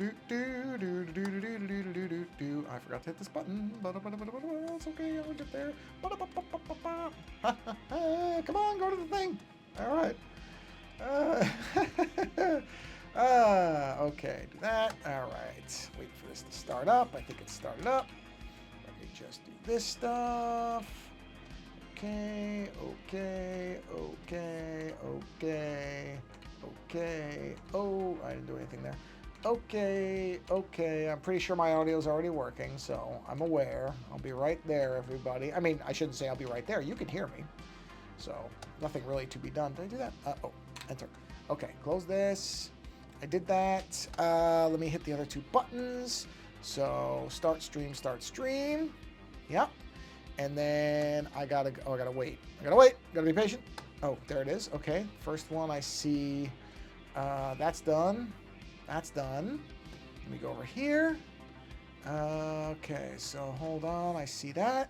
I forgot to hit this button. It's okay, I'll get there. Come on, go to the thing. All right. Okay, do that. All right. Wait for this to start up. I think it's started up. Let me just do this stuff. Okay, okay, okay, okay, okay. Oh, I didn't do anything there. Okay, okay. I'm pretty sure my audio is already working, so I'm aware. I'll be right there, everybody. I mean, I shouldn't say I'll be right there. You can hear me. So, nothing really to be done. Did I do that? Oh, enter. Okay, close this. I did that. Let me hit the other two buttons. So, start stream, start stream. Yep. And then I gotta wait. Gotta be patient. Oh, there it is. Okay, first one I see. That's done. That's done. Let me go over here. Okay, so hold on. I see that.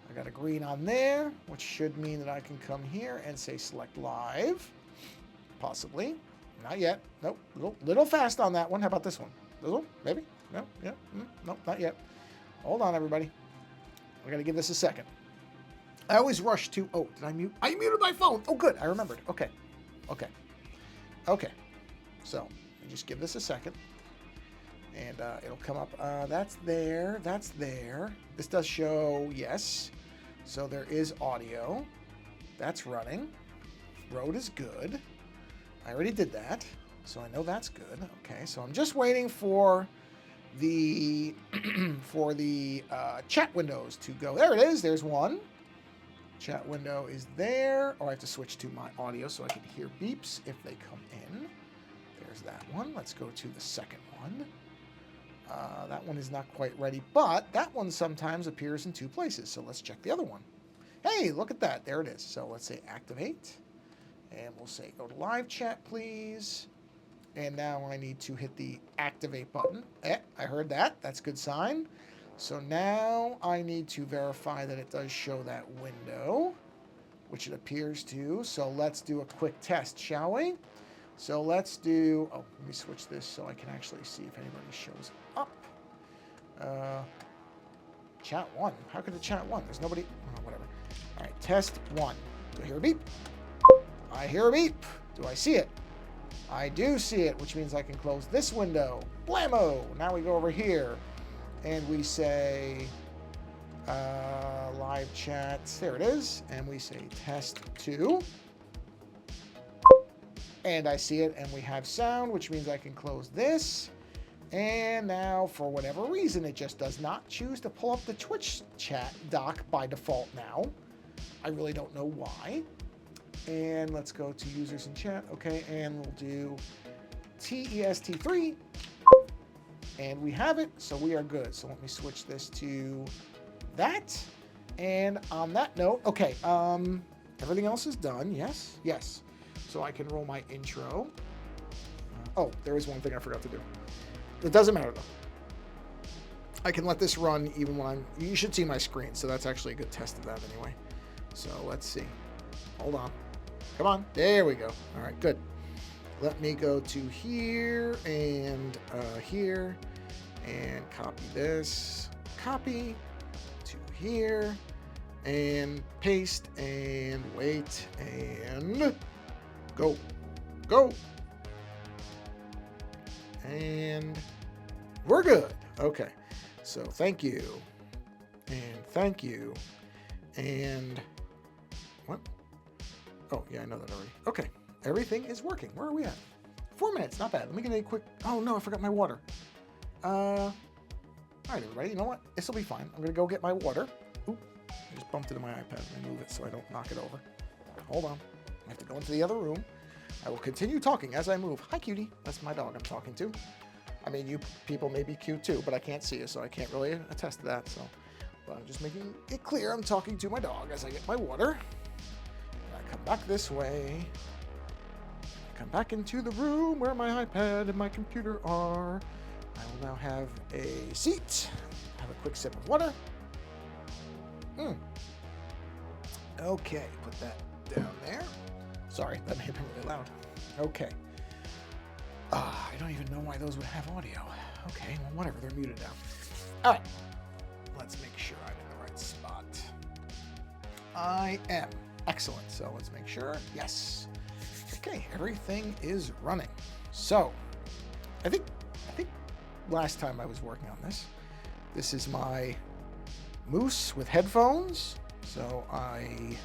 I got a green on there, which should mean that I can come here and say select live. Possibly. Not yet. Nope. Little fast on that one. How about this one? Little? Maybe? No? Yeah? Nope, not yet. Hold on, everybody. I gotta give this a second. I always rush to... Oh, did I mute? I muted my phone. Oh, good. I remembered. Okay. So, just give this a second. And it'll come up. That's there. That's there. This does show yes. So there is audio. That's running. Road is good. I already did that. So I know that's good. Okay, so I'm just waiting for the chat windows to go. There it is. There's one. Chat window is there. Oh, I have to switch to my audio so I can hear beeps if they come in. There's that one. Let's go to the second one. That one is not quite ready, but that one sometimes appears in two places. So let's check the other one. Hey, look at that. There it is. So let's say activate. And we'll say go to live chat, please. And now I need to hit the activate button. I heard that. That's a good sign. So now I need to verify that it does show that window, which it appears to. So let's do a quick test, shall we? So let's do, oh, let me switch this so I can actually see if anybody shows up. Chat one. How could the chat one? There's nobody, oh, whatever. All right, test one. Do I hear a beep? I hear a beep. Do I see it? I do see it, which means I can close this window. Blammo! Now we go over here and we say live chat. There it is. And we say test 2. And I see it, and we have sound, which means I can close this. And now, for whatever reason, it just does not choose to pull up the Twitch chat dock by default now. I really don't know why. And let's go to users in chat. Okay, and we'll do TEST3. And we have it, so we are good. So let me switch this to that. And on that note, okay, everything else is done. Yes, yes. So I can roll my intro. Oh, there is one thing I forgot to do. It doesn't matter though. I can let this run even when I'm, you should see my screen. So that's actually a good test of that anyway. So let's see. Hold on. Come on. There we go. All right, good. Let me go to here and here and copy this. Copy to here and paste and wait and go. Go. And we're good. Okay. So thank you. And thank you. And what? Oh, yeah, I know that already. Okay. Everything is working. Where are we at? 4 minutes. Not bad. Let me get a quick... Oh, no, I forgot my water. All right, everybody. You know what? This will be fine. I'm going to go get my water. Oop. I just bumped into my iPad. Let me move it so I don't knock it over. Hold on. I have to go into the other room. I will continue talking as I move. Hi, cutie. That's my dog I'm talking to. I mean, you people may be cute too, but I can't see you, so I can't really attest to that. So, but I'm just making it clear I'm talking to my dog as I get my water. And I come back this way. I come back into the room where my iPad and my computer are. I will now have a seat. Have a quick sip of water. Okay, put that down there. Sorry, that may have been really loud. Okay. I don't even know why those would have audio. Okay, well, whatever. They're muted now. All right. Let's make sure I'm in the right spot. I am. Excellent. So let's make sure. Yes. Okay, everything is running. So, I think last time I was working on this is my moose with headphones. So I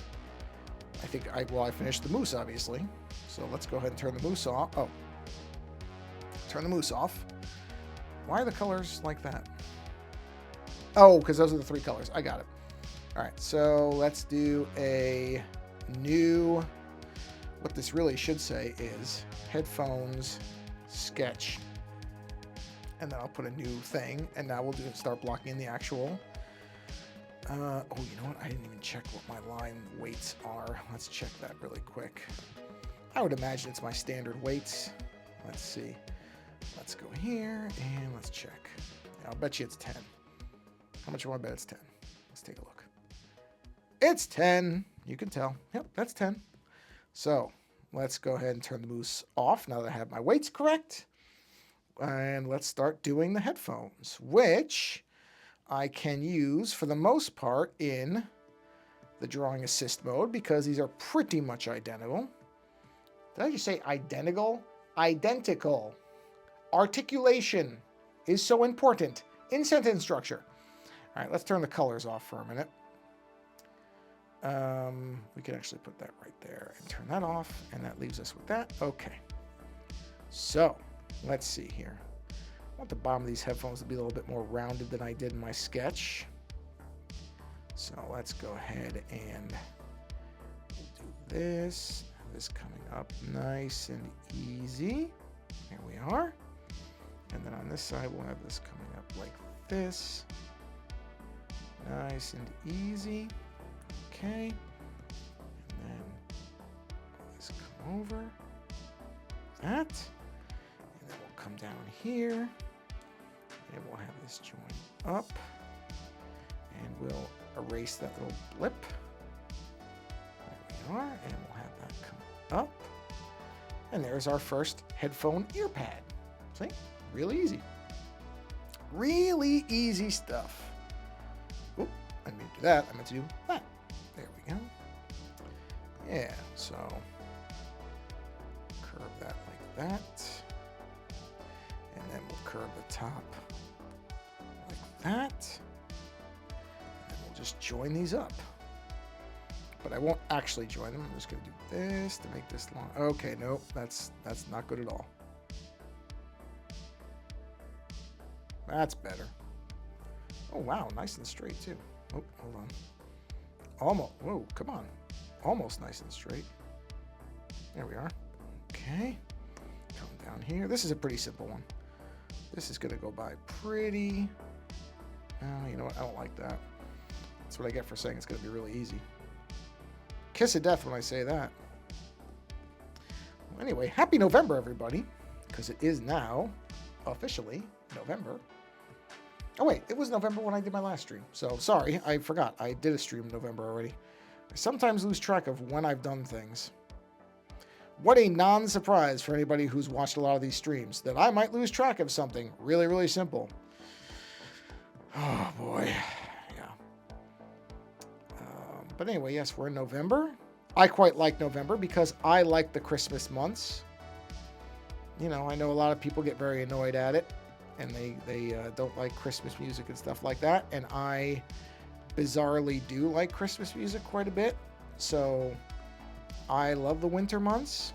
finished the moose, obviously. So let's go ahead and turn the moose off. Oh, turn the moose off. Why are the colors like that? Oh, because those are the 3 colors. I got it. All right, so let's do a new, what this really should say is headphones sketch. And then I'll put a new thing, and now we'll start blocking in the actual. Oh, you know what? I didn't even check what my line weights are. Let's check that really quick. I would imagine it's my standard weights. Let's see. Let's go here, and let's check. I'll bet you it's 10. How much do I bet it's 10? Let's take a look. It's 10. You can tell. Yep, that's 10. So let's go ahead and turn the moose off now that I have my weights correct. And let's start doing the headphones, which I can use for the most part in the drawing assist mode because these are pretty much identical. Did I just say identical? Identical. Articulation is so important in sentence structure. All right, let's turn the colors off for a minute. We can actually put that right there and turn that off, and that leaves us with that. Okay. So let's see here. I want the bottom of these headphones to be a little bit more rounded than I did in my sketch. So let's go ahead and do this. This coming up nice and easy. Here we are. And then on this side, we'll have this coming up like this. Nice and easy. Okay. And then this come over. That. And then we'll come down here. And we'll have this join up. And we'll erase that little blip. There we are. And we'll have that come up. And there's our first headphone ear pad. See? Really easy. Really easy stuff. Oop, I didn't mean to do that. I meant to do that. There we go. Yeah, so curve that like that. And then we'll curve the top like that. And we'll just join these up. But I won't actually join them. I'm just going to do this to make this long. Okay, nope, that's not good at all. That's better. Oh, wow, nice and straight, too. Oh, hold on. Almost, whoa, come on. Almost nice and straight. There we are. Okay. Come down here. This is a pretty simple one. This is going to go by pretty... you know what? I don't like that. That's what I get for saying it's going to be really easy. Kiss of death when I say that. Well, anyway, happy November, everybody. Because it is now officially November. Oh, wait, it was November when I did my last stream. So, sorry, I forgot. I did a stream in November already. I sometimes lose track of when I've done things. What a non-surprise for anybody who's watched a lot of these streams, that I might lose track of something really, really simple. Oh, boy. Yeah. But anyway, yes, we're in November. I quite like November because I like the Christmas months. You know, I know a lot of people get very annoyed at it. And they don't like Christmas music and stuff like that. And I bizarrely do like Christmas music quite a bit. So I love the winter months.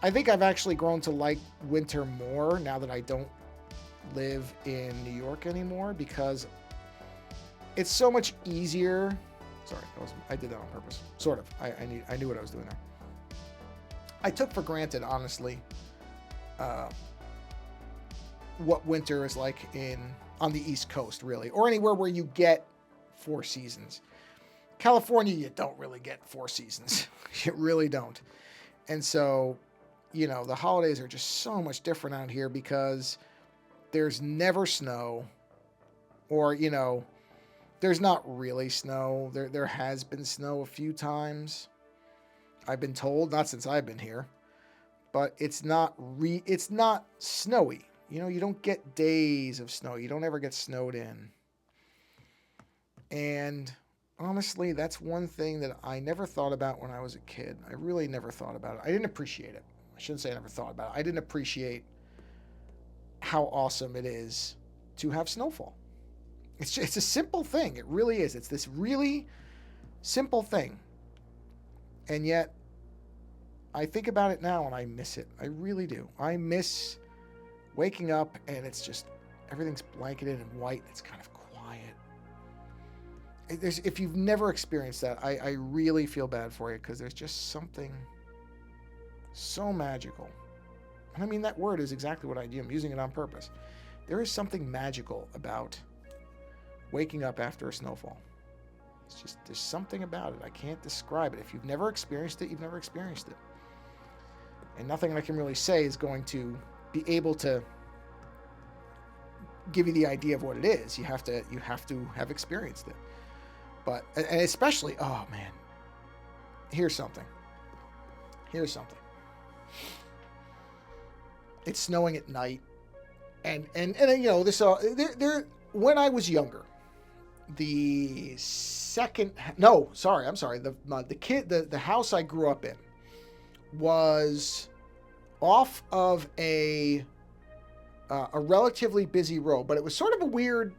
I think I've actually grown to like winter more now that I don't live in New York anymore because it's so much easier. Sorry, I did that on purpose. Sort of. I knew what I was doing there. I took for granted, honestly, what winter is like on the East Coast, really, or anywhere where you get 4 seasons. California, you don't really get 4 seasons. You really don't. And so, you know, the holidays are just so much different out here because there's never snow, or, you know, there's not really snow. There has been snow a few times, I've been told, not since I've been here. but it's not snowy. You know, you don't get days of snow. You don't ever get snowed in. And honestly, that's one thing that I never thought about when I was a kid. I really never thought about it. I didn't appreciate it. I shouldn't say I never thought about it. I didn't appreciate how awesome it is to have snowfall. It's a simple thing. It really is. It's this really simple thing. And yet, I think about it now and I miss it. I really do. I miss waking up and it's just, everything's blanketed in white. It's kind of quiet. If you've never experienced that, I really feel bad for you, because there's just something so magical. And I mean, that word is exactly what I do. I'm using it on purpose. There is something magical about waking up after a snowfall. It's just, there's something about it. I can't describe it. If you've never experienced it, you've never experienced it. And nothing I can really say is going to be able to give you the idea of what it is. You have to have experienced it. But, and especially, oh man, here's something. It's snowing at night, and you know this. When I was younger, the house I grew up in was off of a relatively busy road, but it was sort of a weird.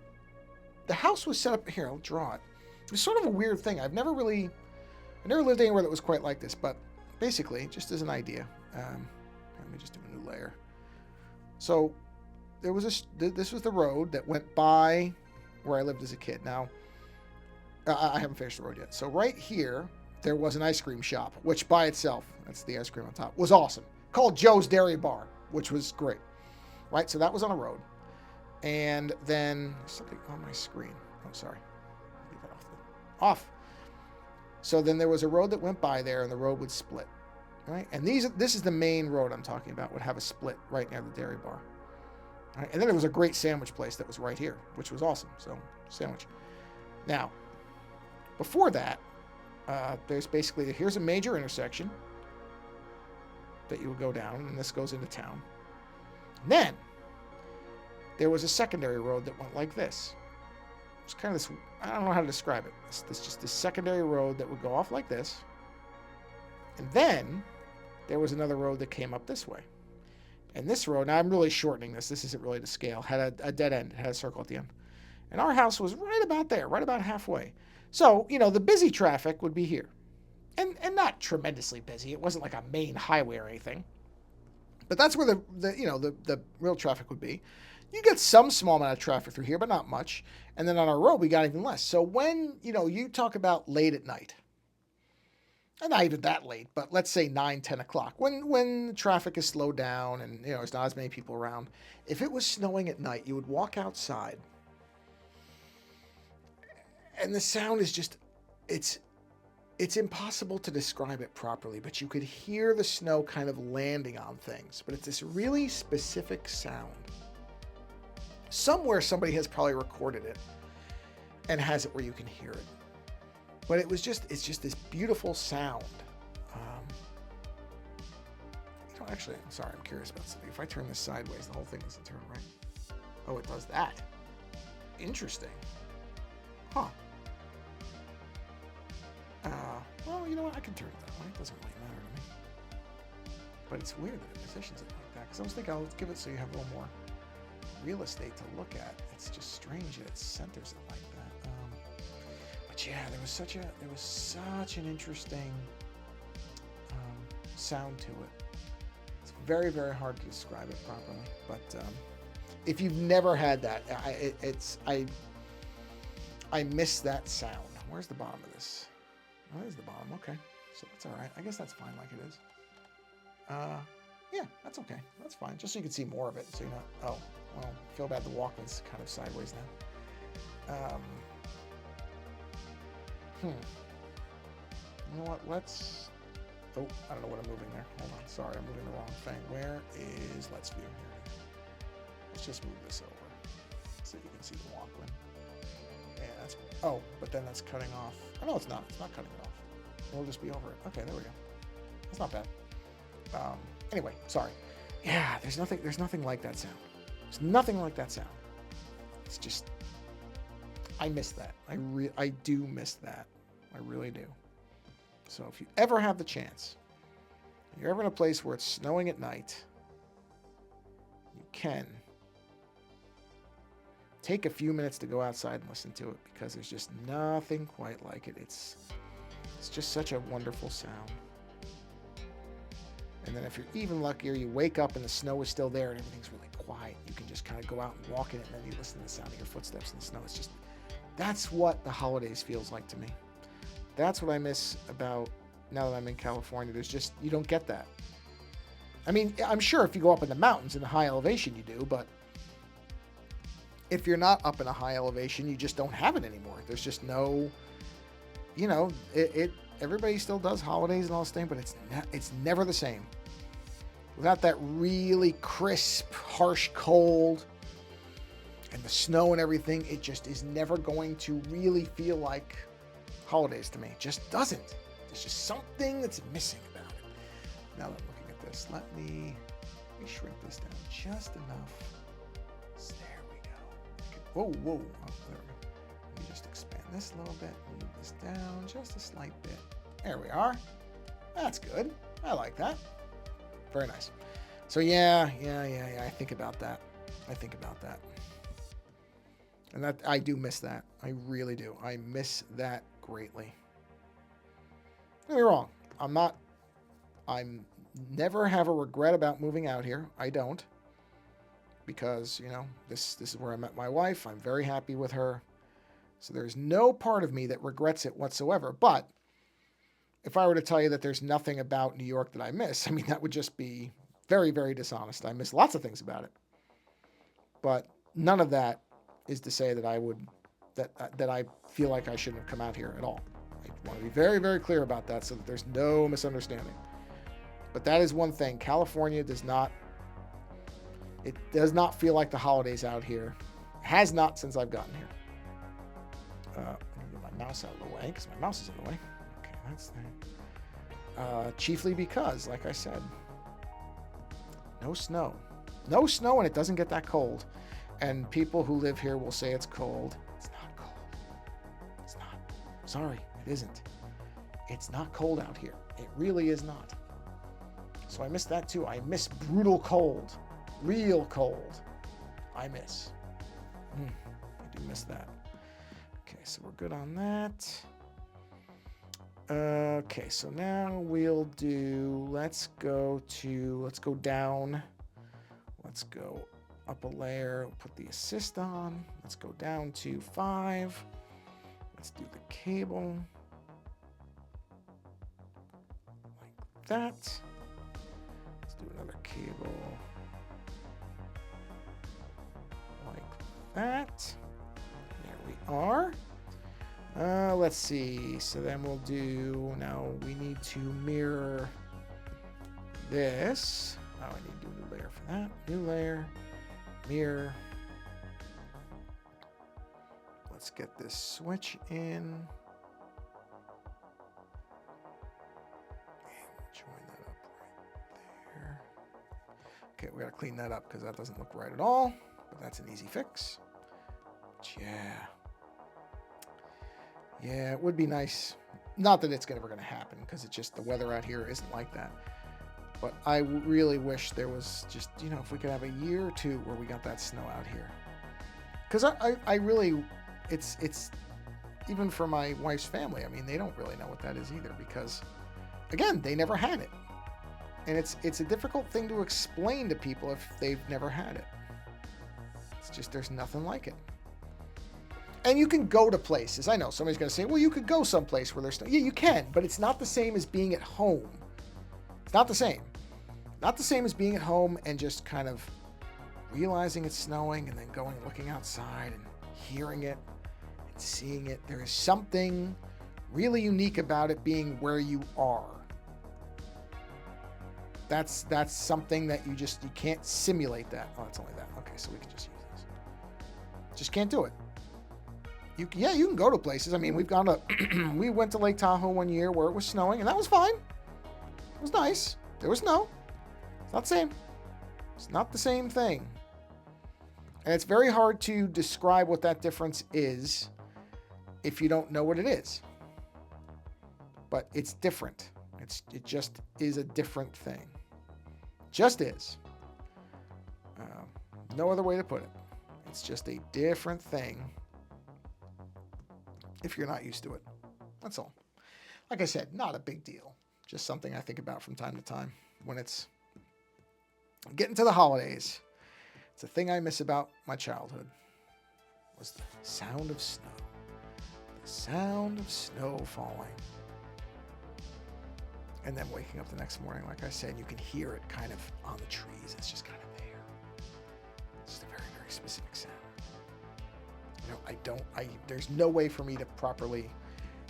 The house was set up here. I'll draw it. It was sort of a weird thing. I never lived anywhere that was quite like this, but basically, just as an idea, let me just do a new layer. So there was this was the road that went by where I lived as a kid. Now, I haven't finished the road yet. So right here, there was an ice cream shop, which by itself, that's the ice cream on top, was awesome. Called Joe's Dairy Bar, which was great. Right, so that was on a road. And then, something on my screen. Oh, sorry. Leave that off. So then there was a road that went by there, and the road would split. Right, and this is the main road I'm talking about, would have a split right near the dairy bar. Right? And then there was a great sandwich place that was right here, which was awesome. So, sandwich. Now, before that, there's basically, here's a major intersection that you would go down, and this goes into town. And then, there was a secondary road that went like this. It's kind of this, I don't know how to describe it. It's just this secondary road that would go off like this. And then, there was another road that came up this way. And this road, now I'm really shortening this isn't really to scale, had a dead end, it had a circle at the end. And our house was right about there, right about halfway. So, you know, the busy traffic would be here. And not tremendously busy. It wasn't like a main highway or anything. But that's where the real traffic would be. You get some small amount of traffic through here, but not much. And then on our road, we got even less. So when, you talk about late at night, and not even that late, but let's say 9, 10 o'clock, when traffic is slowed down and, there's not as many people around, if it was snowing at night, you would walk outside, and the sound is just, it's impossible to describe it properly, but you could hear the snow kind of landing on things. But it's this really specific sound. Somewhere somebody has probably recorded it and has it where you can hear it. But it's just this beautiful sound. Actually, I'm sorry, I'm curious about something. If I turn this sideways, the whole thing doesn't turn right. Oh, it does that. Interesting. Huh. Well, you know what? I can turn it that way. It doesn't really matter to me. But it's weird that it positions it like that. Because I was thinking, let's give it so you have a little more real estate to look at. It's just strange that it centers it like that. But yeah, there was such an interesting sound to it. It's very, very hard to describe it properly. But if you've never had that, I miss that sound. Where's the bottom of this? Oh, there's the bottom. Okay, so that's all right. I guess that's fine like it is. Yeah, that's okay. That's fine. Just so you can see more of it. So you're not. Oh, well, I feel bad. The Walkman's kind of sideways now. You know what? Let's. Oh, I don't know what I'm moving there. Hold on. Sorry, I'm moving the wrong thing. Where is Let's View? Here. Let's just move this over so you can see the Walkman. Yeah, that's. Oh, but then that's cutting off. Oh, no, it's not. It's not cutting it off. It'll just be over it. Okay, there we go. That's not bad. Anyway, sorry. Yeah, there's nothing like that sound. There's nothing like that sound. It's just, I miss that. I do miss that. I really do. So if you ever have the chance, you're ever in a place where it's snowing at night, you can take a few minutes to go outside and listen to it, because there's just nothing quite like it. It's just such a wonderful sound. And then if you're even luckier, you wake up and the snow is still there and everything's really quiet. You can just kind of go out and walk in it, and then you listen to the sound of your footsteps in the snow. It's just, that's what the holidays feels like to me. That's what I miss about now that I'm in California. There's just, you don't get that. I mean, I'm sure if you go up in the mountains in the high elevation you do, but if you're not up in a high elevation, you just don't have it anymore. There's just no, you know, everybody still does holidays and all this thing, but it's never the same. Without that really crisp, harsh cold and the snow and everything, it just is never going to really feel like holidays to me. It just doesn't. There's just something that's missing about it. Now that I'm looking at this, let me shrink this down just enough. There we go. Whoa. Oh, there we go. Let me just expand this a little bit. Move this down just a slight bit. There we are. That's good. I like that. Very nice. So yeah. I think about that. And that, I do miss that. I really do. I miss that greatly. Don't get me wrong. I'm never have a regret about moving out here. I don't. Because, you know, this is where I met my wife. I'm very happy with her. So there's no part of me that regrets it whatsoever. But if I were to tell you that there's nothing about New York that I miss, I mean, that would just be very, very dishonest. I miss lots of things about it. But none of that is to say that that I feel like I shouldn't have come out here at all. I want to be very, very clear about that so that there's no misunderstanding. But that is one thing. California does not feel like the holidays out here. Has not since I've gotten here. I need to get my mouse out of the way because my mouse is in the way. Okay, that's that. Chiefly because, like I said, no snow. No snow, and it doesn't get that cold. And people who live here will say it's cold. It's not cold. It's not. Sorry, it isn't. It's not cold out here. It really is not. So I miss that too. I miss brutal cold. Real cold. I miss. I do miss that. Okay, so we're good on that. Okay, so now we'll do, let's go down. Let's go up a layer, we'll put the assist on. Let's go down to 5. Let's do the cable. Like that. Let's do another cable. Like that. There we are. Let's see. So then we'll do, now we need to mirror this. Oh, I need to do a new layer for that. New layer. Mirror. Let's get this switch in. And join that up right there. Okay, we gotta clean that up because that doesn't look right at all. But that's an easy fix. But yeah, it would be nice. Not that it's ever going to happen, because it's just the weather out here isn't like that. But I really wish there was just, you know, if we could have a year or two where we got that snow out here. Because I really, it's even for my wife's family, I mean, they don't really know what that is either, because, again, they never had it. And it's a difficult thing to explain to people if they've never had it. It's just, there's nothing like it. And you can go to places. I know somebody's going to say, well, you could go someplace where there's snow. Yeah, you can, but it's not the same as being at home. It's not the same. Not the same as being at home and just kind of realizing it's snowing and then going and looking outside and hearing it and seeing it. There is something really unique about it being where you are. That's something that you can't simulate that. Oh, it's only that. Okay, so we can just use this. Just can't do it. You can go to places. I mean, we went to Lake Tahoe one year where it was snowing, and that was fine. It was nice. There was snow. It's not the same. It's not the same thing. And it's very hard to describe what that difference is if you don't know what it is. But it's different. It just is a different thing. Just is. No other way to put it. It's just a different thing if you're not used to it. That's all. Like I said, not a big deal. Just something I think about from time to time when it's getting to the holidays. It's a thing I miss about my childhood was the sound of snow. The sound of snow falling. And then waking up the next morning, like I said, you can hear it kind of on the trees. It's just kind of there. It's just a very, very specific sound. There's no way for me to properly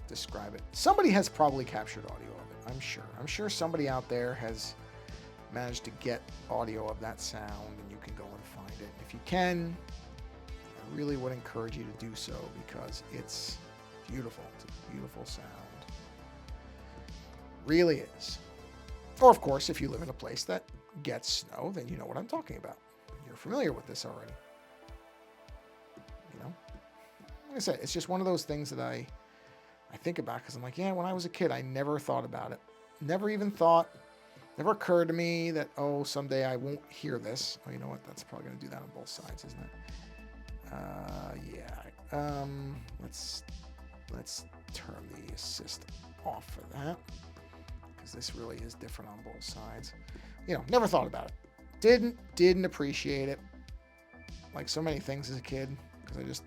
describe it. Somebody has probably captured audio of it, I'm sure. I'm sure somebody out there has managed to get audio of that sound, and you can go and find it. If you can, I really would encourage you to do so because it's beautiful. It's a beautiful sound. Really is. Or, of course, if you live in a place that gets snow, then you know what I'm talking about. You're familiar with this already. You know? Like I said, it's just one of those things that I think about because I'm like, yeah, when I was a kid, I never thought about it. Never occurred to me that, oh, someday I won't hear this. Oh, you know what? That's probably going to do that on both sides, isn't it? Yeah. Let's turn the assist off for that. This really is different on both sides. Never thought about it. Didn't appreciate it. Like so many things as a kid. Because I just...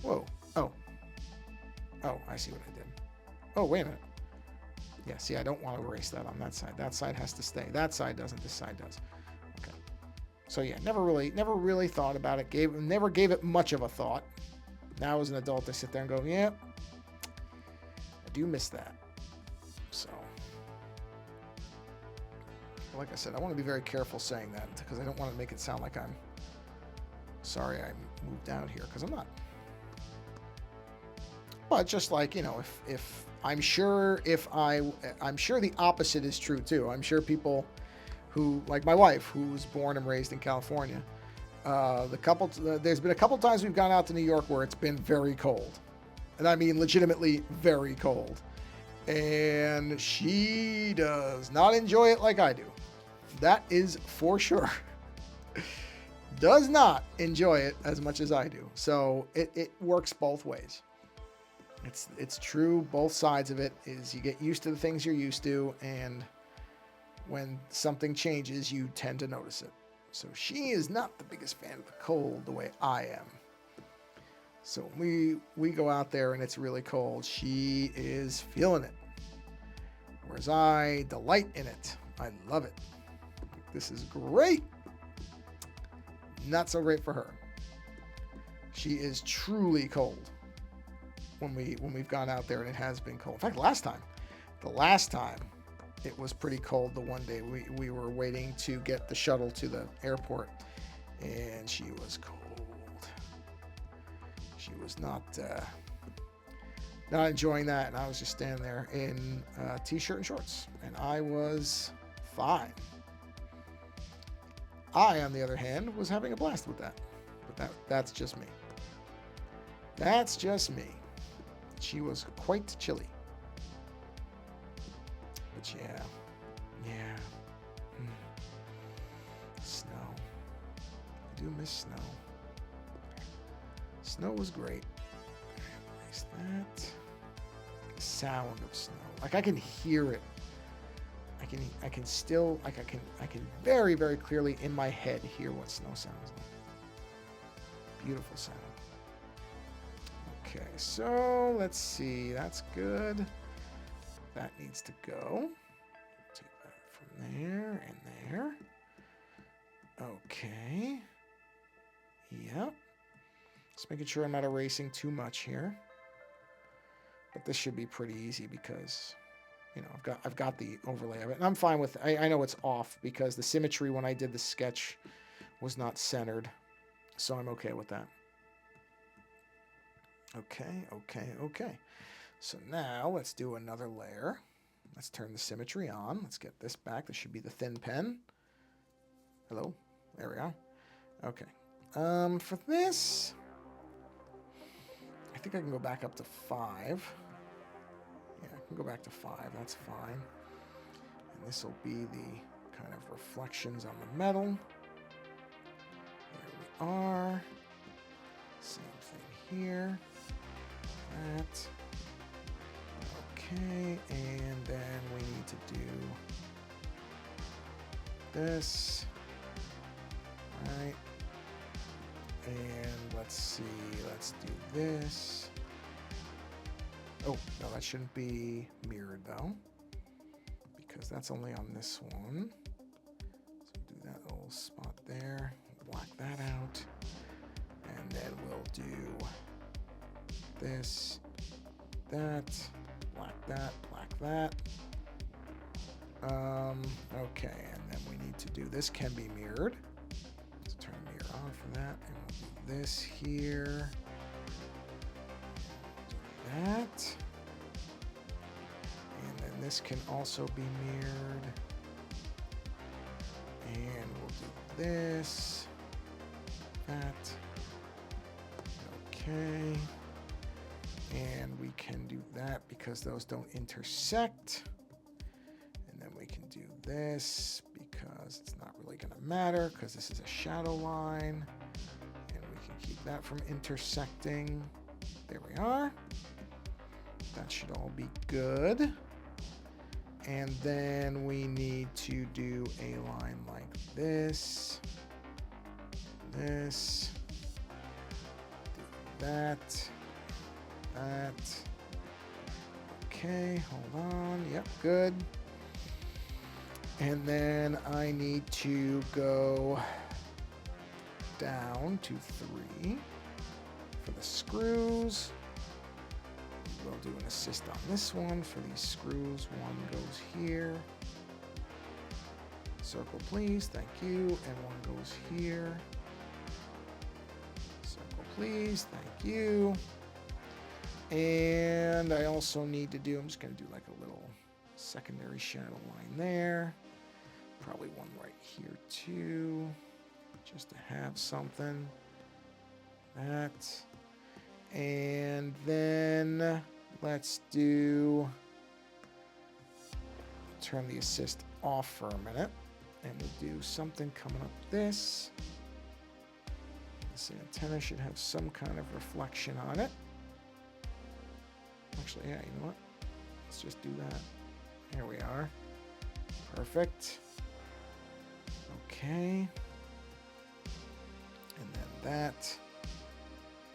Whoa. Oh, I see what I did. Oh, wait a minute. Yeah, see, I don't want to erase that on that side. That side has to stay. That side doesn't. This side does. Okay. So yeah, never really thought about it. Never gave it much of a thought. Now as an adult, I sit there and go, yeah, I do miss that. So, like I said, I want to be very careful saying that because I don't want to make it sound like I'm sorry I moved out here, because I'm not. But just like, if I'm sure I'm sure the opposite is true too. I'm sure people who, like my wife, who was born and raised in California, there's been a couple times we've gone out to New York where it's been very cold, and I mean legitimately very cold. And she does not enjoy it like I do. That is for sure. Does not enjoy it as much as I do. So it works both ways. It's true. Both sides of it is you get used to the things you're used to, and when something changes, you tend to notice it. So she is not the biggest fan of the cold the way I am. So we go out there and it's really cold. She is feeling it. Whereas I delight in it. I love it. This is great. Not so great for her. She is truly cold when we've gone out there and it has been cold. In fact, the last time it was pretty cold. The one day we were waiting to get the shuttle to the airport, and she was cold. She was not enjoying that, and I was just standing there in a t-shirt and shorts, and I was fine. I, on the other hand, was having a blast with that. But that's just me. That's just me. She was quite chilly. But yeah. Snow. I do miss snow. Snow was great. Erase that. The sound of snow. Like I can hear it. I can very, very clearly in my head hear what snow sounds like. Beautiful sound. Okay, so let's see. That's good. That needs to go. Take that from there and there. Okay. Yep. Just making sure I'm not erasing too much here. But this should be pretty easy because, I've got the overlay of it. And I'm fine with it. I know it's off because the symmetry when I did the sketch was not centered. So I'm okay with that. Okay. So now let's do another layer. Let's turn the symmetry on. Let's get this back. This should be the thin pen. Hello? There we are. Okay. For this, I think I can go back up to 5. Yeah, I can go back to 5. That's fine. And this will be the kind of reflections on the metal. There we are. Same thing here. That. Okay, and then we need to do this. Right. And let's see, let's do this. Oh, no, that shouldn't be mirrored though, because that's only on this one. So do that little spot there, black that out, and then we'll do this, that, black that, black that. Okay, and then we need to do this can be mirrored. Let's turn the mirror on for that, and we'll do this here. Do that. And then this can also be mirrored. And we'll do this, that. Okay. And we can do that because those don't intersect. And then we can do this because it's not really going to matter because this is a shadow line. And we can keep that from intersecting. There we are. That should all be good. And then we need to do a line like this. This. Do that. That. Okay, hold on. Yep, good. And then I need to go down to 3 for the screws. We'll do an assist on this one for these screws. One goes here. Circle, please. Thank you. And one goes here. Circle, please. Thank you. And I also need to do, I'm just going to do like a little secondary shadow line there. Probably one right here too, just to have something. That. And then let's do, turn the assist off for a minute. And we'll do something coming up this. This antenna should have some kind of reflection on it. Actually, yeah, you know what? Let's just do that. Here we are. Perfect. Okay. And then that.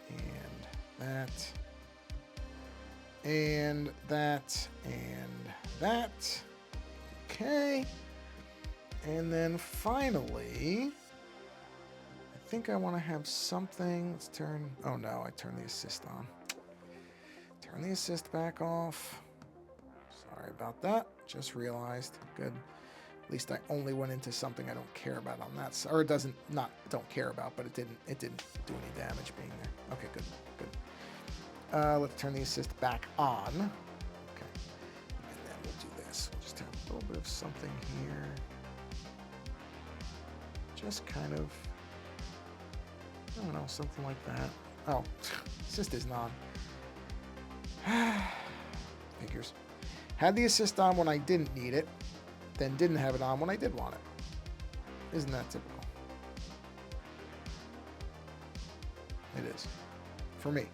And that. And that. And that. Okay. And then finally, I think I want to have something. Let's turn, oh no, I turned the assist on. Turn the assist back off. Sorry about that. Just realized. Good. At least I only went into something I don't care about on that side. Or it doesn't, not don't care about, but it didn't do any damage being there. Okay, good, good. Let's turn the assist back on. Okay. And then we'll do this. We'll just have a little bit of something here. Just kind of, I don't know, something like that. Oh, assist isn't on. Figures. Had the assist on when I didn't need it, then didn't have it on when I did want it. Isn't that typical? It is. For me.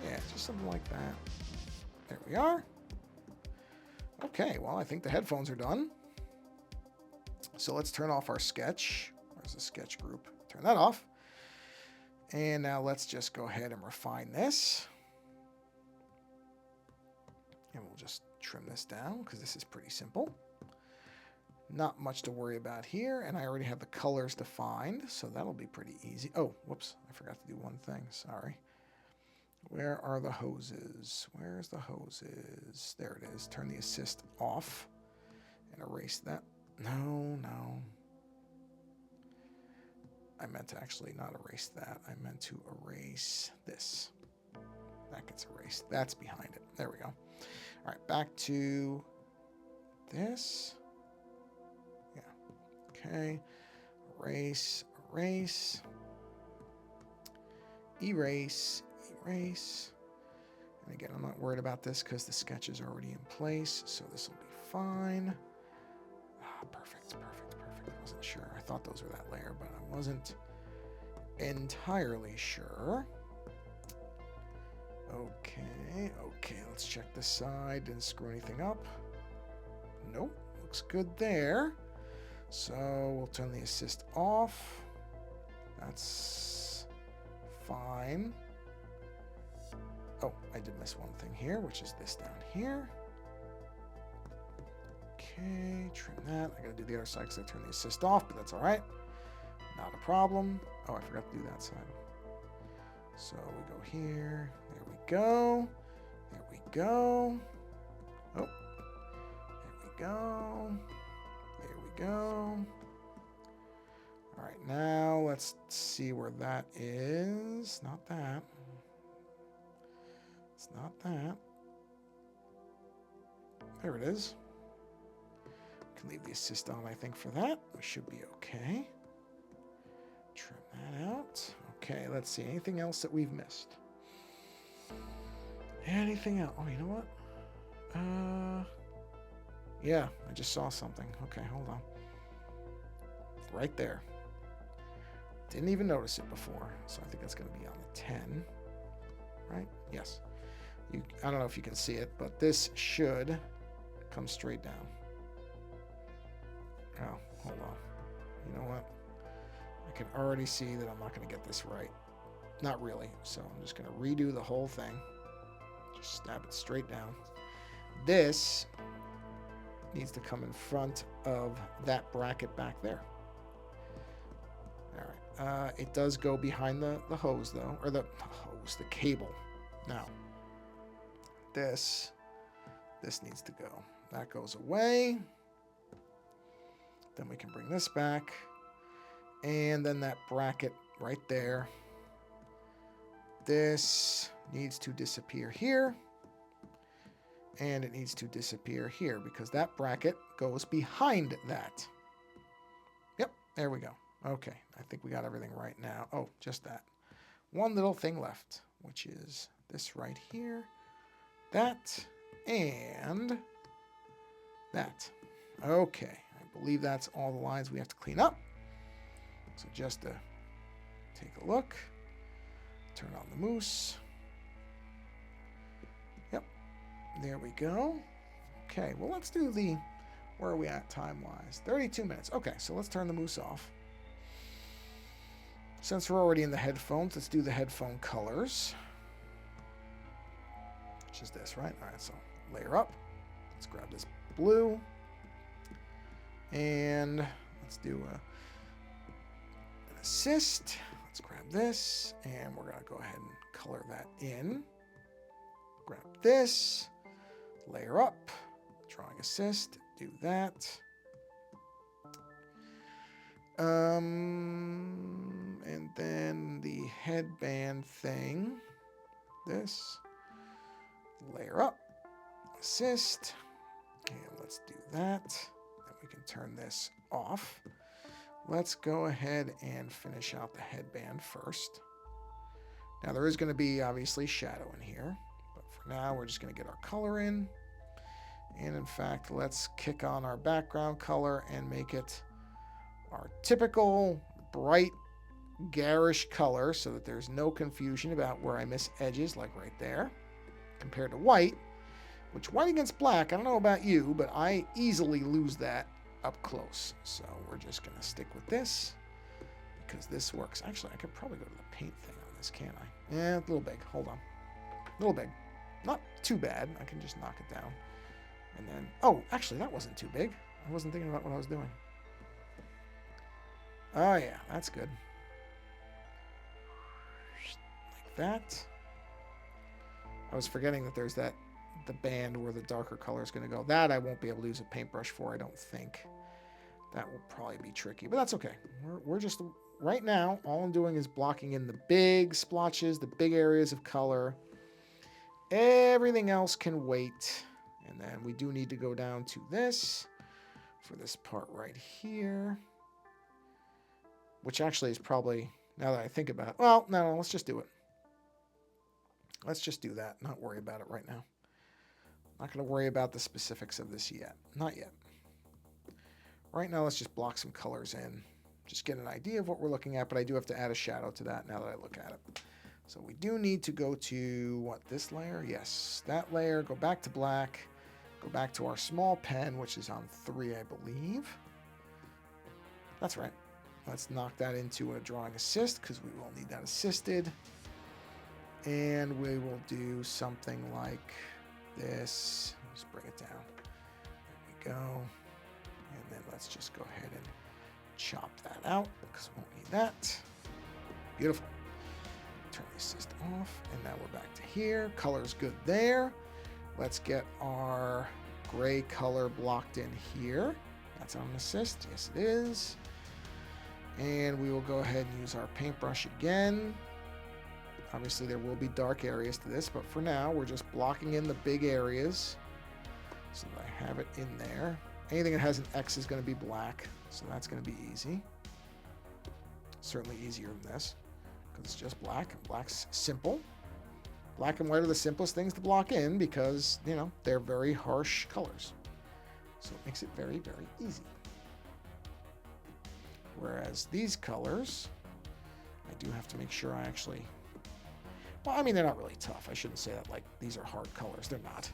Yeah, just something like that. There we are. Okay, well, I think the headphones are done. So let's turn off our sketch. Where's the sketch group? Turn that off. And now let's just go ahead and refine this. And we'll just trim this down because this is pretty simple. Not much to worry about here. And I already have the colors defined, so that'll be pretty easy. Oh, whoops. I forgot to do one thing. Sorry. Where are the hoses? Where's the hoses? There it is. Turn the assist off and erase that. No. I meant to actually not erase that. I meant to erase this. That gets erased. That's behind it. There we go. All right, back to this. Yeah. Okay. Erase, erase. Erase, erase. And again, I'm not worried about this because the sketch is already in place, so this will be fine. Ah, perfect, perfect, perfect. I wasn't sure. I thought those were that layer, but I wasn't entirely sure. Okay, okay, let's check this side. Didn't screw anything up. Nope, looks good there. So we'll turn the assist off. That's fine. Oh, I did miss one thing here, which is this down here. Okay, trim that. I gotta do the other side because I turned the assist off, but that's all right. Not a problem. Oh, I forgot to do that side. So we go here. There we go. There we go. Oh, there we go. There we go. All right, now let's see where that is. Not that. It's not that. There it is. Can leave the assist on, I think, for that. We should be okay. Trim that out. Okay, let's see. Anything else that we've missed? Anything else? Oh, you know what? Yeah, I just saw something. Okay, hold on. Right there. Didn't even notice it before, so I think that's going to be on the 10. Right? Yes. I don't know if you can see it, but this should come straight down. Oh, hold on. You know what? I can already see that I'm not going to get this right. Not really. So I'm just going to redo the whole thing. Just stab it straight down. This needs to come in front of that bracket back there. All right. It does go behind the hose, though. Or the hose, the cable. Now, this needs to go. That goes away. Then we can bring this back. And then that bracket right there. This needs to disappear here. And it needs to disappear here because that bracket goes behind that. Yep, there we go. Okay, I think we got everything right now. Oh, just that. One little thing left, which is this right here. That and that. Okay, I believe that's all the lines we have to clean up. So just to take a look, turn on the moose. Yep, there we go. Okay, well, let's do where are we at time-wise? 32 minutes. Okay, so let's turn the moose off. Since we're already in the headphones, let's do the headphone colors. Which is this, right? All right, so layer up. Let's grab this blue. And let's do an assist. Let's grab this. And we're going to go ahead and color that in. Grab this. Layer up. Drawing assist. Do that. And then the headband thing. This. Layer up. Assist. And let's do that. Then we can turn this off. Let's go ahead and finish out the headband first. Now there is going to be obviously shadow in here, but for now we're just going to get our color in. And in fact, let's kick on our background color and make it our typical bright garish color so that there's no confusion about where I miss edges, like right there, compared to white, which white against black, I don't know about you, but I easily lose that up close. So we're just going to stick with this because this works. Actually, I could probably go to the paint thing on this, can't I? Yeah, a little big. Hold on. A little big. Not too bad. I can just knock it down. And then, oh, actually, that wasn't too big. I wasn't thinking about what I was doing. Oh, yeah, that's good. Like that. I was forgetting that there's the band where the darker color is going to go. That I won't be able to use a paintbrush for, I don't think. That will probably be tricky, but that's okay. We're just, right now, all I'm doing is blocking in the big splotches, the big areas of color. Everything else can wait. And then we do need to go down to this for this part right here, which actually is probably, now that I think about it, well, no, let's just do it. Let's just do that, not worry about it right now. Not going to worry about the specifics of this yet. Not yet. Right now, let's just block some colors in. Just get an idea of what we're looking at, but I do have to add a shadow to that now that I look at it. So we do need to go to, what, this layer? Yes, that layer. Go back to black. Go back to our small pen, which is on 3, I believe. That's right. Let's knock that into a drawing assist, because we will need that assisted. And we will do something like this. Just bring it down. There we go. And then let's just go ahead and chop that out because we won't need that. Beautiful. Turn the assist off. And now we're back to here. Color's good there. Let's get our gray color blocked in here. That's on assist. Yes, it is. And we will go ahead and use our paintbrush again. Obviously, there will be dark areas to this, but for now, we're just blocking in the big areas so that I have it in there. Anything that has an X is going to be black, so that's going to be easy. Certainly easier than this, because it's just black, and black's simple. Black and white are the simplest things to block in because, you know, they're very harsh colors. So it makes it very, very easy. Whereas these colors, I do have to make sure I actually... Well, I mean, they're not really tough. I shouldn't say that like these are hard colors. They're not.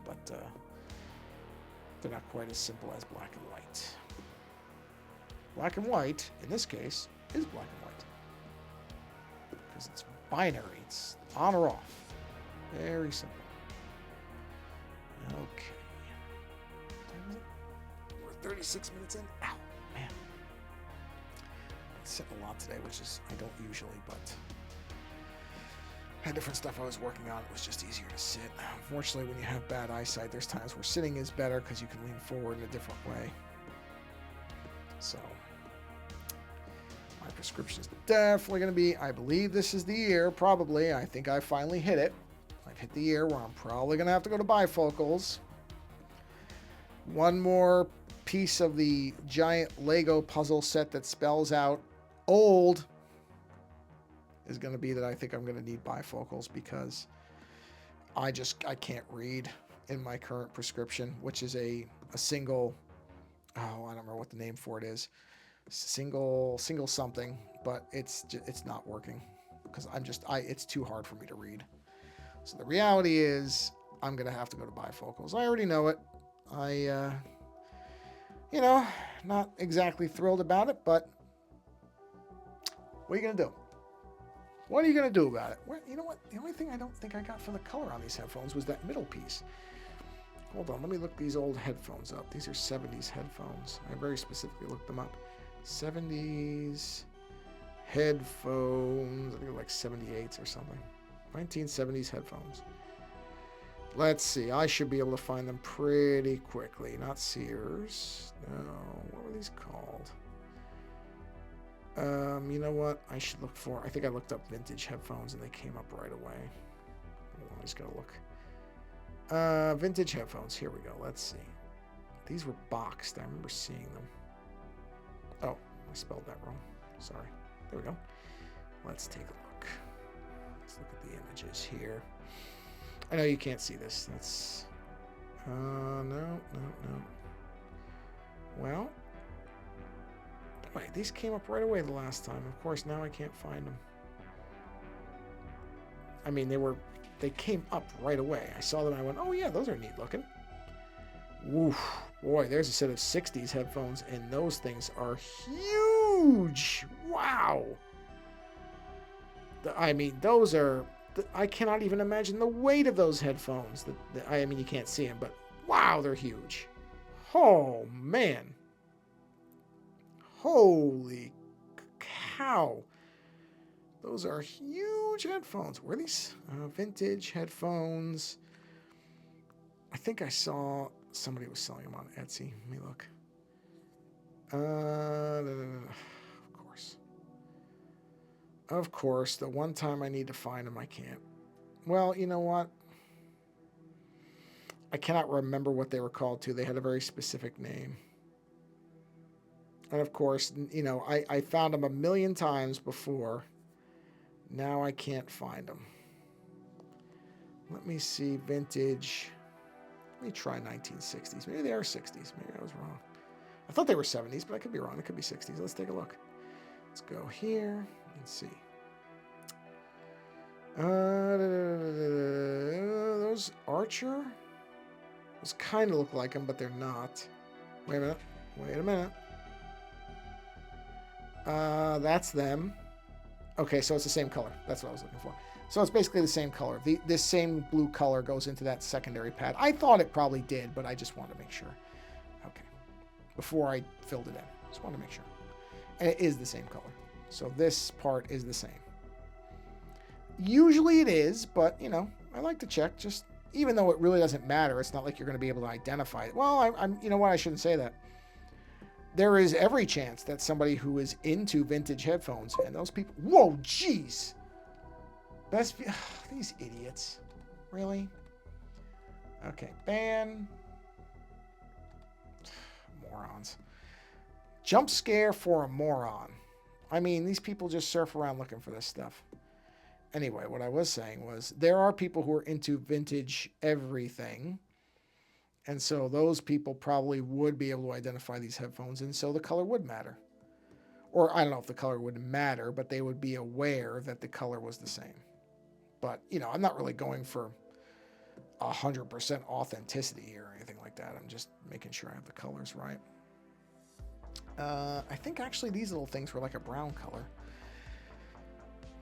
But they're not quite as simple as black and white. Black and white, in this case, is black and white. Because it's binary. It's on or off. Very simple. Okay. We're 36 minutes in. Ow, man. I'm sitting a lot today, which is, I don't usually, but... had different stuff I was working on. It was just easier to sit. Unfortunately, when you have bad eyesight, there's times where sitting is better because you can lean forward in a different way. So, my prescription is definitely going to be, I believe this is the year, probably. I think I finally hit it. I've hit the year where I'm probably going to have to go to bifocals. One more piece of the giant Lego puzzle set that spells out old is going to be that I think I'm going to need bifocals because I can't read in my current prescription, which is a single, I don't remember what the name for it is, single something, but it's not working because it's too hard for me to read. So the reality is I'm going to have to go to bifocals. I already know it. Not exactly thrilled about it, but what are you going to do? What are you going to do about it? Well, you know what? The only thing I don't think I got for the color on these headphones was that middle piece. Hold on. Let me look these old headphones up. These are 70s headphones. I very specifically looked them up. 70s headphones. I think they're like 78s or something. 1970s headphones. Let's see. I should be able to find them pretty quickly. Not Sears. No. What were these called? You know what? I should look for... I think I looked up vintage headphones and they came up right away. I just gotta look. Vintage headphones. Here we go. Let's see. These were boxed. I remember seeing them. Oh, I spelled that wrong. Sorry. There we go. Let's take a look. Let's look at the images here. I know you can't see this. That's... No. Well... Wait, these came up right away the last time. Of course, now I can't find them. I mean, they came up right away. I saw them and I went, oh yeah, those are neat looking. Woof. Boy, there's a set of 60s headphones, and those things are huge. Wow. I mean, those are... I cannot even imagine the weight of those headphones. I mean, you can't see them, but wow, they're huge. Oh, man. Holy cow. Those are huge headphones. Were these vintage headphones? I think I saw somebody was selling them on Etsy. Let me look. Of course. The one time I need to find them, I can't. Well, you know what? I cannot remember what they were called too. They had a very specific name. And of course, you know, I found them a million times before. Now I can't find them. Let me see, vintage. Let me try 1960s. Maybe they are 60s. Maybe I was wrong. I thought they were 70s, but I could be wrong. It could be 60s. Let's take a look. Let's go here and see. Those Archer? Those kind of look like them, but they're not. Wait a minute. Wait a minute. That's them. Okay, so it's the same color. That's what I was looking for. So it's basically the same color. This same blue color goes into that secondary pad. I thought it probably did, but I just wanted to make sure. Okay. Before I filled it in. Just wanted to make sure. And it is the same color. So this part is the same. Usually it is, but, you know, I like to check. Just, even though it really doesn't matter, it's not like you're going to be able to identify it. Well, I'm you know what? I shouldn't say that. There is every chance that somebody who is into vintage headphones, and those people... Whoa, jeez! These idiots. Really? Okay, ban. Morons. Jump scare for a moron. I mean, these people just surf around looking for this stuff. Anyway, what I was saying was, there are people who are into vintage everything. And so those people probably would be able to identify these headphones, and so the color would matter. Or I don't know if the color would matter, but they would be aware that the color was the same. But, you know, I'm not really going for 100% authenticity or anything like that. I'm just making sure I have the colors right. I think actually these little things were like a brown color.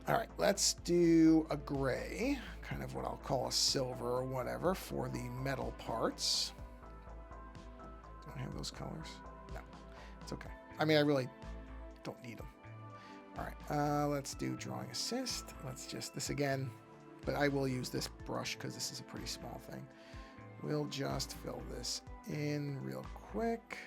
All right, let's do a gray, kind of what I'll call a silver or whatever for the metal parts. Do I have those colors? No, it's okay. I mean, I really don't need them. All right, let's do drawing assist. Let's just, this again, but I will use this brush because this is a pretty small thing. We'll just fill this in real quick.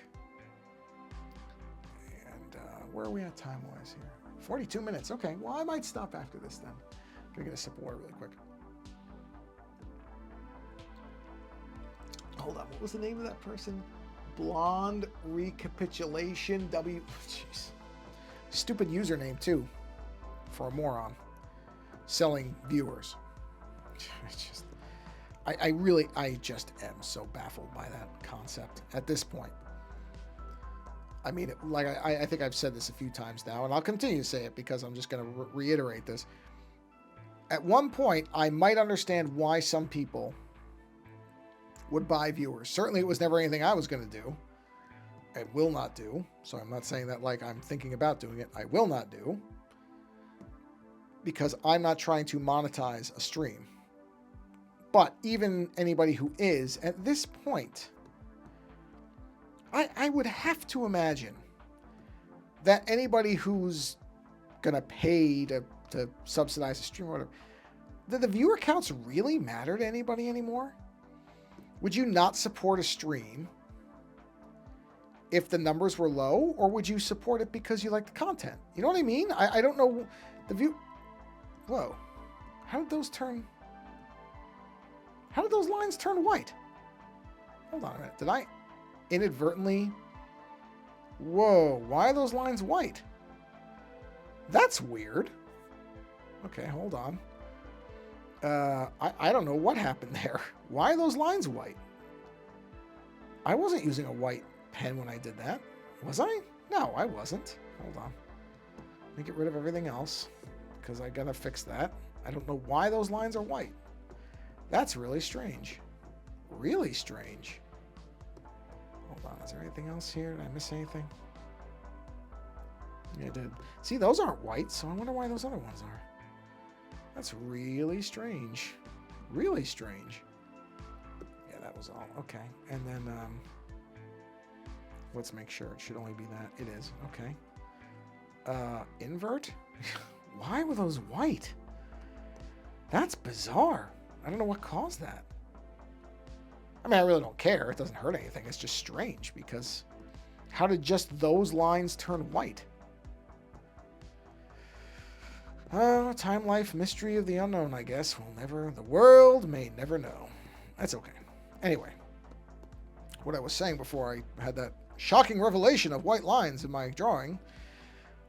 And where are we at time-wise here? 42 minutes. Okay, well, I might stop after this then. I'm gonna get a sip of water really quick. Hold on, what was the name of that person? Blonde Recapitulation W. Jeez. Stupid username, too, for a moron. Selling viewers. I just am so baffled by that concept at this point. I mean, like I think I've said this a few times now, and I'll continue to say it because I'm just going to reiterate this. At one point, I might understand why some people would buy viewers. Certainly, it was never anything I was going to do. I will not do. So I'm not saying that like I'm thinking about doing it. I will not do. Because I'm not trying to monetize a stream. But even anybody who is, at this point, I would have to imagine that anybody who's going to pay to subsidize a stream or whatever, do the viewer counts really matter to anybody anymore? Would you not support a stream if the numbers were low, or would you support it because you like the content? You know what I mean? I don't know. The view... Whoa. How did those lines turn white? Hold on a minute. Did I inadvertently... Whoa, why are those lines white? That's weird. Okay, hold on. I don't know what happened there. Why are those lines white? I wasn't using a white pen when I did that. Was I? No, I wasn't. Hold on. Let me get rid of everything else, because I gotta fix that. I don't know why those lines are white. That's really strange. Really strange. Hold on, is there anything else here? Did I miss anything? Yeah, I did. See, those aren't white, so I wonder why those other ones are. That's really strange. Really strange. Yeah, that was all. Okay. And then, let's make sure it should only be that. It is. Okay. Invert? Why were those white? That's bizarre. I don't know what caused that. I mean, I really don't care. It doesn't hurt anything. It's just strange because how did just those lines turn white? Time, life, mystery of the unknown, I guess. The world may never know. That's okay. Anyway, what I was saying before I had that shocking revelation of white lines in my drawing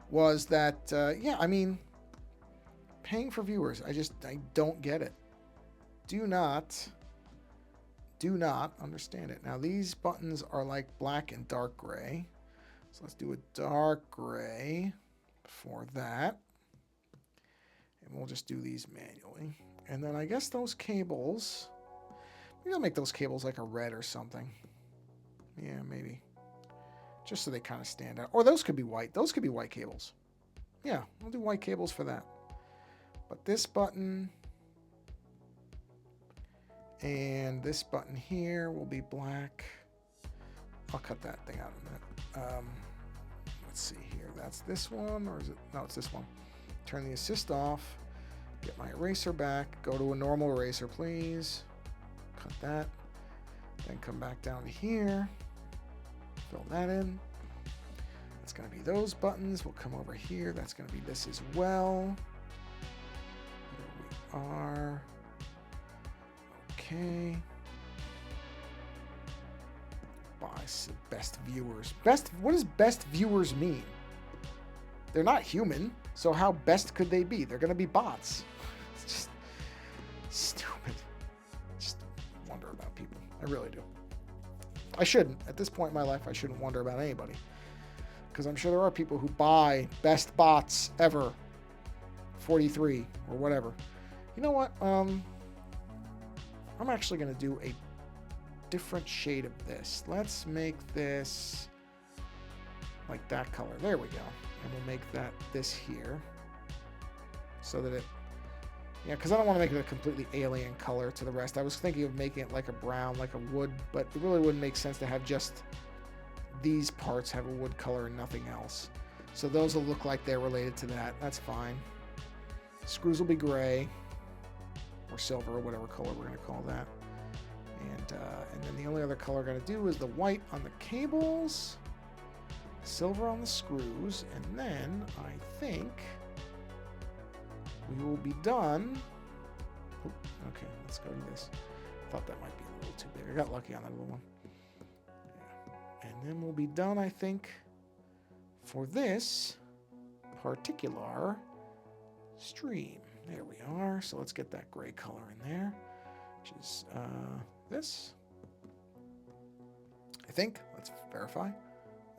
was that, yeah, I mean, paying for viewers, I don't get it. Do not understand it. Now, these buttons are like black and dark gray. So let's do a dark gray for that. And we'll just do these manually. And then I guess those cables, maybe I'll make those cables like a red or something. Yeah, maybe. Just so they kind of stand out. Or those could be white. Those could be white cables. Yeah, we'll do white cables for that. But this button and this button here will be black. I'll cut that thing out in a minute. Let's see here. That's this one, or is it? No, it's this one. Turn the assist off. Get my eraser back. Go to a normal eraser, please. Cut that. Then come back down to here. Fill that in. It's going to be those buttons. We'll come over here. That's going to be this as well. There we are. Okay. Best viewers. What does best viewers mean? They're not human, so how best could they be? They're going to be bots. It's just stupid. Just wonder about people. I really do. I shouldn't. At this point in my life, I shouldn't wonder about anybody. Because I'm sure there are people who buy best bots ever. 43 or whatever. You know what? I'm actually going to do a different shade of this. Let's make this like that color. There we go. And we'll make that this here. So that it, yeah, because I don't want to make it a completely alien color to the rest. I was thinking of making it like a brown, like a wood, but it really wouldn't make sense to have just these parts have a wood color and nothing else. So those will look like they're related to that. That's fine. Screws will be gray or silver or whatever color we're going to call that. And then the only other color I'm going to do is the white on the cables, silver on the screws, and then I think we will be done. Oh, okay, let's go to this. Thought that might be a little too big. I got lucky on that little one. Yeah. And then we'll be done, I think, for this particular stream. There we are. So let's get that gray color in there, which is this. I think. Let's verify.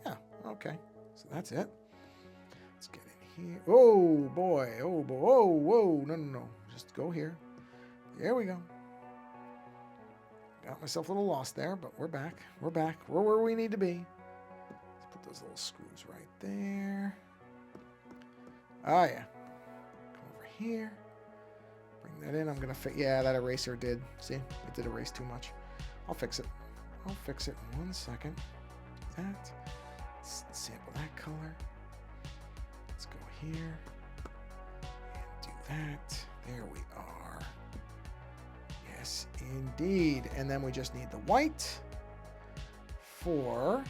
Yeah, okay. So that's it. Let's get in here. Oh, boy. Oh, boy. Whoa, whoa. No. Just go here. There we go. Got myself a little lost there, but we're back. We're back. We're where we need to be. Let's put those little screws right there. Oh, yeah. Come over here. Bring that in. I'm going to fix. Yeah, that eraser did. See? It did erase too much. I'll fix it. I'll fix it in 1 second. Do that. Let's sample that color. Let's go here. And do that. There we are. Yes, indeed. And then we just need the white for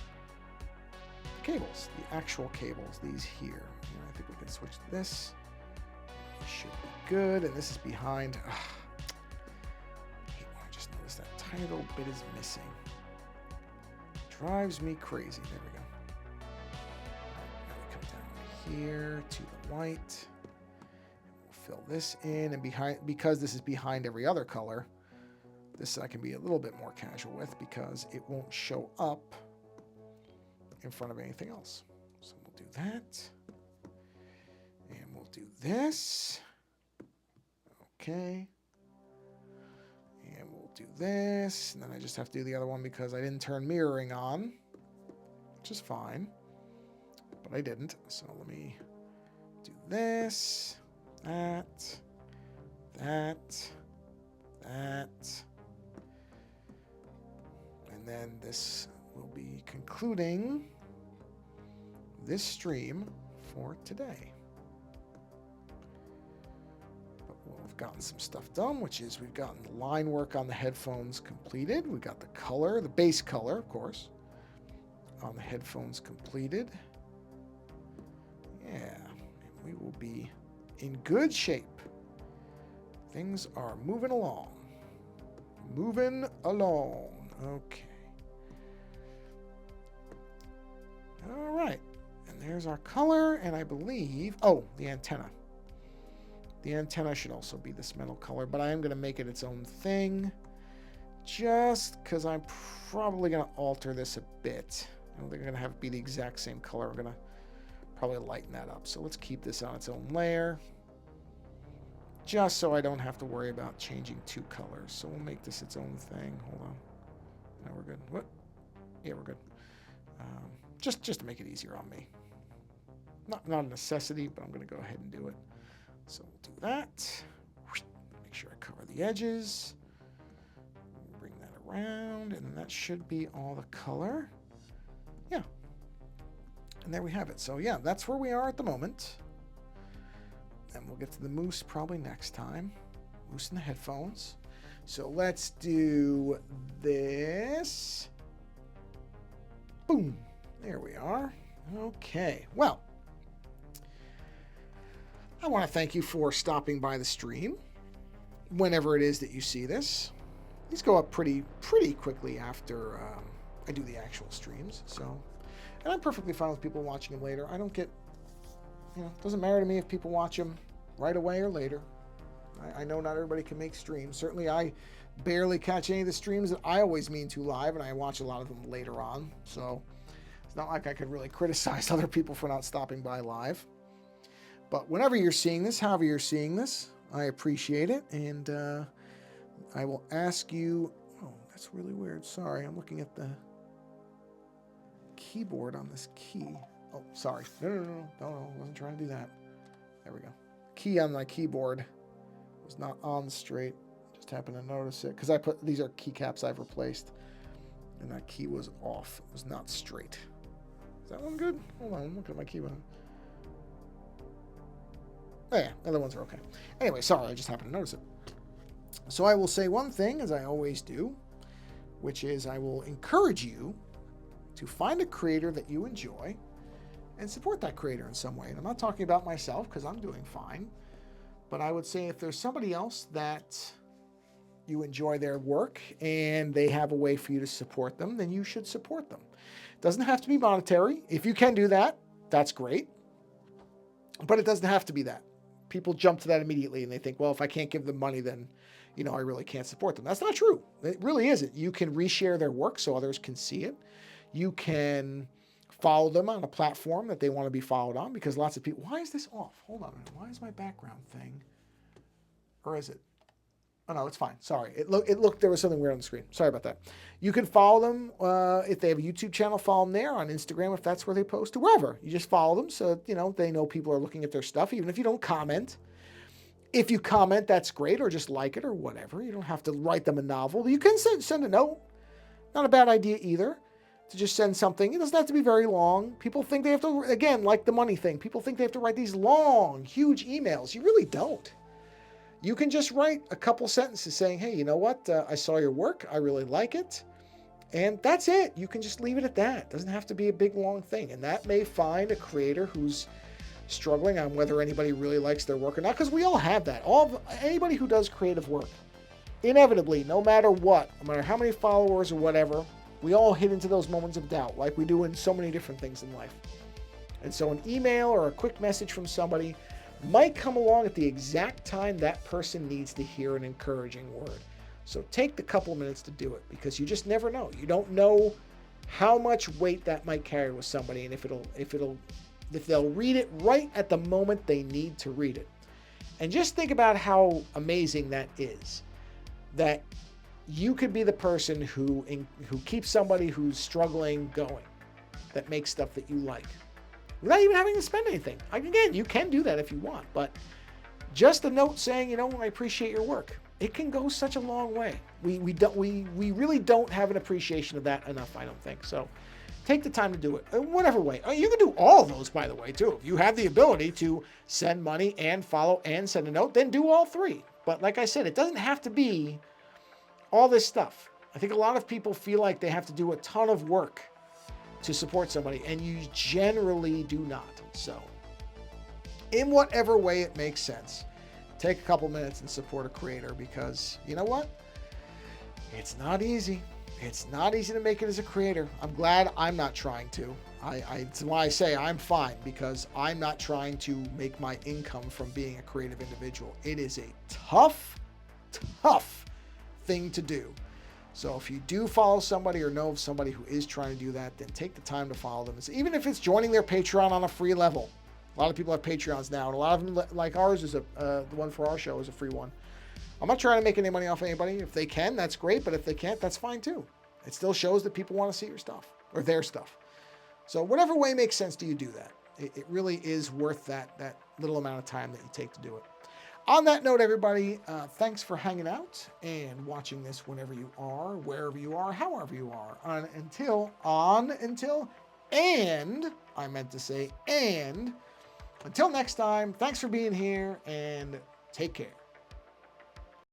cables. The actual cables. These here. And I think we can switch to this. This should be good. And this is behind. I hate when I just noticed that tiny little bit is missing. Drives me crazy. There we go. Now we come down here to the white. We'll fill this in, and behind, because this is behind every other color, this I can be a little bit more casual with because it won't show up in front of anything else. So we'll do that. And we'll do this. Okay. And we'll do this. And then I just have to do the other one because I didn't turn mirroring on, which is fine. But I didn't. So let me do this, that, that. And then this will be concluding this stream for today. But we've gotten some stuff done, which is we've gotten the line work on the headphones completed. We got the color, the base color, of course, on the headphones completed. Yeah, and we will be in good shape. Things are moving along. moving along. Okay. All right. And there's our color, and I believe, oh, the antenna. The antenna should also be this metal color, but I am going to make it its own thing just because I'm probably going to alter this a bit. I don't think I'm going to have it be the exact same color. I'm going to probably lighten that up. So let's keep this on its own layer just so I don't have to worry about changing two colors. So we'll make this its own thing. Hold on. No, we're good. What? Yeah, we're good. Just to make it easier on me. Not a necessity, but I'm going to go ahead and do it. So we'll do that. Make sure I cover the edges. Bring that around, and that should be all the color. Yeah. And there we have it. So yeah, that's where we are at the moment. And we'll get to the moose probably next time. Moose in the headphones. So let's do this. Boom. There we are. Okay. Well, I want to thank you for stopping by the stream. Whenever it is that you see this, these go up pretty quickly after I do the actual streams. So, and I'm perfectly fine with people watching them later. I don't get, it doesn't matter to me if people watch them right away or later. I know not everybody can make streams. Certainly, I barely catch any of the streams that I always mean to live, and I watch a lot of them later on. So it's not like I could really criticize other people for not stopping by live. But whenever you're seeing this, however you're seeing this, I appreciate it. And I will ask you... Oh, that's really weird. Sorry, I'm looking at the keyboard on this key. Oh, sorry. No, I wasn't trying to do that. There we go. Key on my keyboard was not on straight. Just happened to notice it. Because these are keycaps I've replaced. And that key was off. It was not straight. Is that one good? Hold on, I'm looking at my keyboard. Oh yeah, the other ones are okay. Anyway, sorry, I just happened to notice it. So I will say one thing, as I always do, which is I will encourage you to find a creator that you enjoy and support that creator in some way. And I'm not talking about myself because I'm doing fine, but I would say if there's somebody else that you enjoy their work and they have a way for you to support them, then you should support them. It doesn't have to be monetary. If you can do that, that's great. But it doesn't have to be that. People jump to that immediately and they think, well, if I can't give them money, then, I really can't support them. That's not true. It really isn't. You can reshare their work so others can see it. You can follow them on a platform that they want to be followed on, because lots of people... Why is this off? Hold on a minute. Why is my background thing? Or is it? Oh, no, it's fine. Sorry. It looked, there was something weird on the screen. Sorry about that. You can follow them if they have a YouTube channel, follow them there, on Instagram if that's where they post, or wherever. You just follow them so, they know people are looking at their stuff, even if you don't comment. If you comment, that's great, or just like it or whatever. You don't have to write them a novel. You can send a note. Not a bad idea either, to just send something. It doesn't have to be very long. People think they have to, again, like the money thing, people think they have to write these long, huge emails. You really don't. You can just write a couple sentences saying, hey, you know what? I saw your work. I really like it. And that's it. You can just leave it at that. It doesn't have to be a big, long thing. And that may find a creator who's struggling on whether anybody really likes their work or not, because we all have that. Anybody who does creative work, inevitably, no matter what, no matter how many followers or whatever, we all hit into those moments of doubt, like we do in so many different things in life. And so an email or a quick message from somebody might come along at the exact time that person needs to hear an encouraging word. So take the couple minutes to do it, because you just never know. You don't know how much weight that might carry with somebody, and if they'll read it right at the moment they need to read it. And just think about how amazing that is, that you could be the person who keeps somebody who's struggling going, that makes stuff that you like, without even having to spend anything. Again, you can do that if you want, but just a note saying, I appreciate your work. It can go such a long way. We really don't have an appreciation of that enough, I don't think. So take the time to do it, whatever way. You can do all of those, by the way, too. If you have the ability to send money and follow and send a note, then do all three. But like I said, it doesn't have to be all this stuff. I think a lot of people feel like they have to do a ton of work to support somebody, and you generally do not. So in whatever way it makes sense, take a couple minutes and support a creator, because you know what? It's not easy. It's not easy to make it as a creator. I'm glad I'm not trying to. It's why I say I'm fine, because I'm not trying to make my income from being a creative individual. It is a tough, tough thing to do. So if you do follow somebody or know of somebody who is trying to do that, then take the time to follow them. Even if it's joining their Patreon on a free level. A lot of people have Patreons now, and a lot of them, like ours, is the one for our show is a free one. I'm not trying to make any money off anybody. If they can, that's great. But if they can't, that's fine too. It still shows that people want to see your stuff or their stuff. So whatever way makes sense to you, do that. It really is worth that little amount of time that you take to do it. On that note, everybody, thanks for hanging out and watching this whenever you are, wherever you are, however you are. Until, until next time, thanks for being here and take care.